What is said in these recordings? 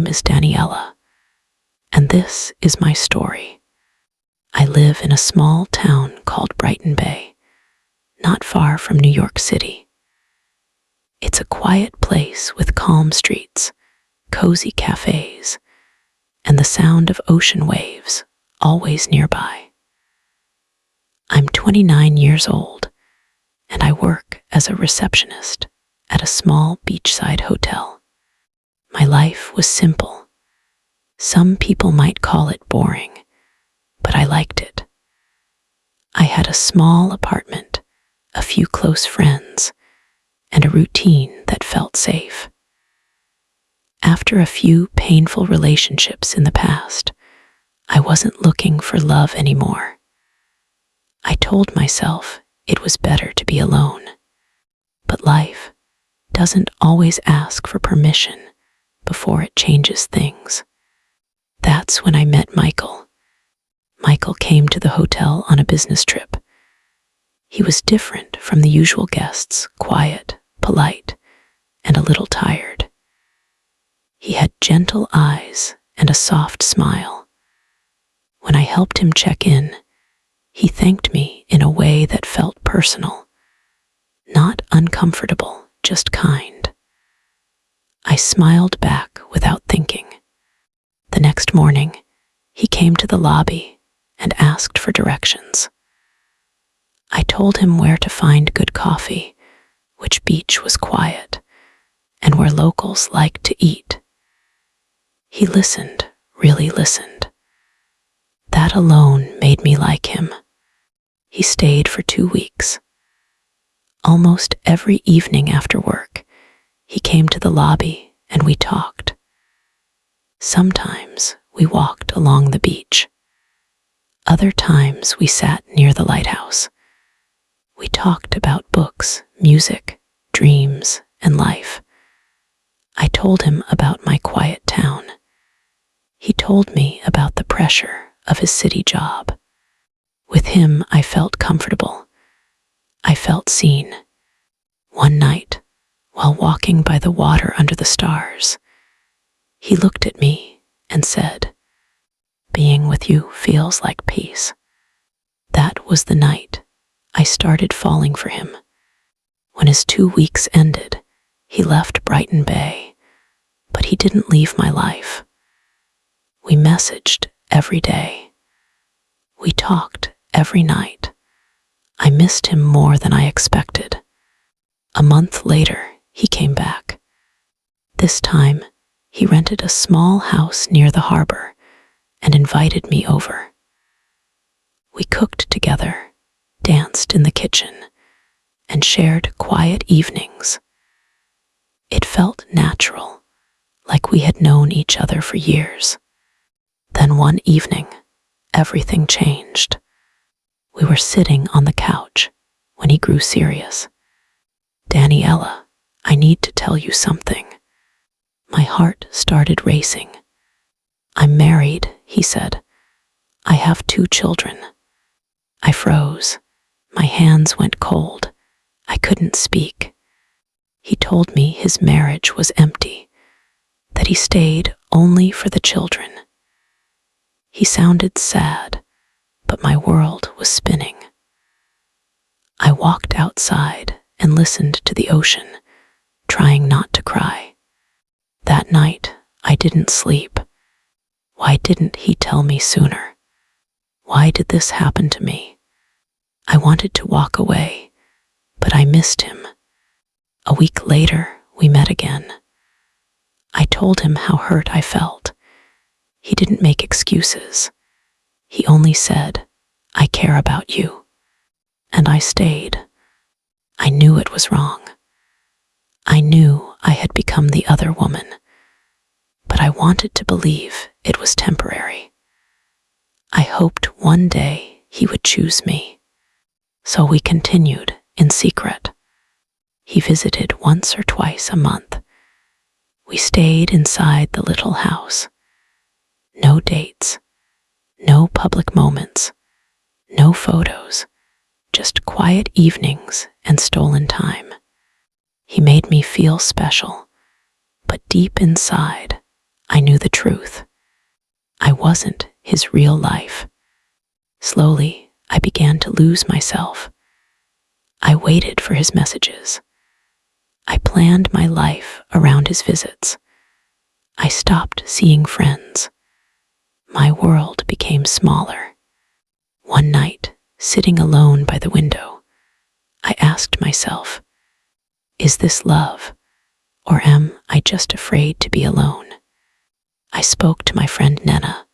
name is Daniela, and this is my story. I live in a small town called Brighton Bay, not far from New York City. It's a quiet place with calm streets, cozy cafes, and the sound of ocean waves always nearby. I'm 29 years old, and I work as a receptionist at a small beachside hotel. My life was simple. Some people might call it boring, but I liked it. I had a small apartment, a few close friends, and a routine that felt safe. After a few painful relationships in the past, I wasn't looking for love anymore. I told myself it was better to be alone. But life doesn't always ask for permission before it changes things. That's when I met Michael. Michael came to the hotel on a business trip. He was different from the usual guests, quiet, polite, and a little tired. He had gentle eyes and a soft smile. When I helped him check in, he thanked me in a way that felt personal, not uncomfortable, just kind. I smiled back without thinking. The next morning, he came to the lobby and asked for directions. I told him where to find good coffee, which beach was quiet, and where locals liked to eat. He listened, really listened. That alone made me like him. He stayed for 2 weeks. Almost every evening after work, he came to the lobby and we talked. Sometimes we walked along the beach. Other times we sat near the lighthouse. We talked about books, music, dreams, and life. I told him about my quiet town. He told me about the pressure of his city job. With him, I felt comfortable. I felt seen. One night, while walking by the water under the stars, he looked at me and said, "Being with you feels like peace." That was the night I started falling for him. When his 2 weeks ended, he left Brighton Bay, but he didn't leave my life. We messaged every day. We talked every night. I missed him more than I expected. A month later, he came back. This time, he rented a small house near the harbor and invited me over. We cooked together, danced in the kitchen, and shared quiet evenings. It felt natural, like we had known each other for years. Then one evening, everything changed. We were sitting on the couch when he grew serious. "Daniela, I need to tell you something." My heart started racing. "I'm married," he said. "I have 2 children." I froze. My hands went cold. I couldn't speak. He told me his marriage was empty, that he stayed only for the children. He sounded sad, but my world was spinning. I walked outside and listened to the ocean, trying not to cry. That night, I didn't sleep. Why didn't he tell me sooner? Why did this happen to me? I wanted to walk away, but I missed him. A week later, we met again. I told him how hurt I felt. He didn't make excuses. He only said, "I care about you." And I stayed. I knew it was wrong. I knew I had become the other woman, but I wanted to believe it was temporary. I hoped one day he would choose me. So we continued in secret. He visited once or twice a month. We stayed inside the little house. No dates, no public moments, no photos, just quiet evenings and stolen time. He made me feel special, but deep inside, I knew the truth. I wasn't his real life. Slowly, I began to lose myself. I waited for his messages. I planned my life around his visits. I stopped seeing friends. My world became smaller. One night, sitting alone by the window, I asked myself, is this love, or am I just afraid to be alone? I spoke to my friend Nena,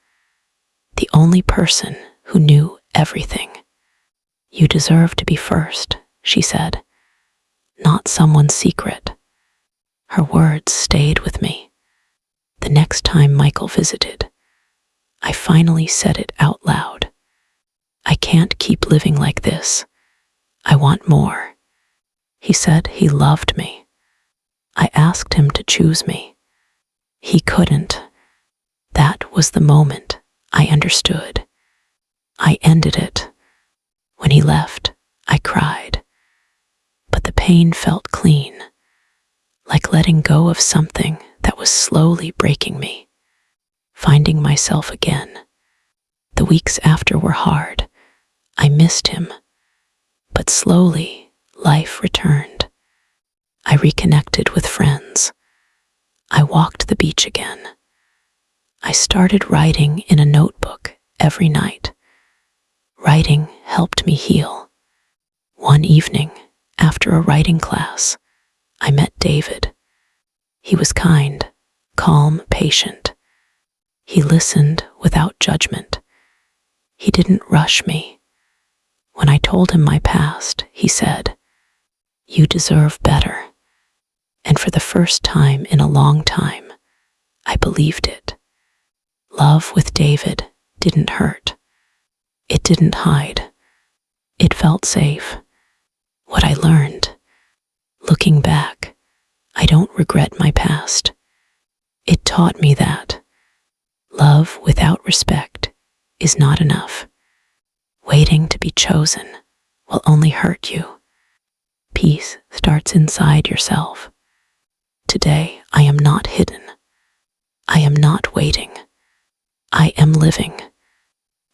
the only person who knew everything. You deserve to be first, she said, not someone's secret. Her words stayed with me. The next time Michael visited, I finally said it out loud. I can't keep living like this. I want more. He said he loved me. I asked him to choose me. He couldn't. That was the moment I understood. I ended it. When he left, I cried. But the pain felt clean, like letting go of something that was slowly breaking me. Finding myself again. The weeks after were hard. I missed him. But slowly, life returned. I reconnected with friends. I walked the beach again. I started writing in a notebook every night. Writing helped me heal. One evening, after a writing class, I met David. He was kind, calm, patient. He listened without judgment. He didn't rush me. When I told him my past, he said, "You deserve better." And for the first time in a long time, I believed it. Love with David didn't hurt. It didn't hide. It felt safe. What I learned, looking back, I don't regret my past. It taught me that love without respect is not enough. Waiting to be chosen will only hurt you. Peace starts inside yourself. Today, I am not hidden. I am not waiting. I am living.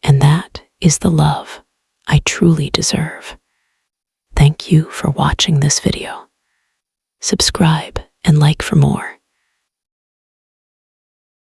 And that is the love I truly deserve. Thank you for watching this video. Subscribe and like for more.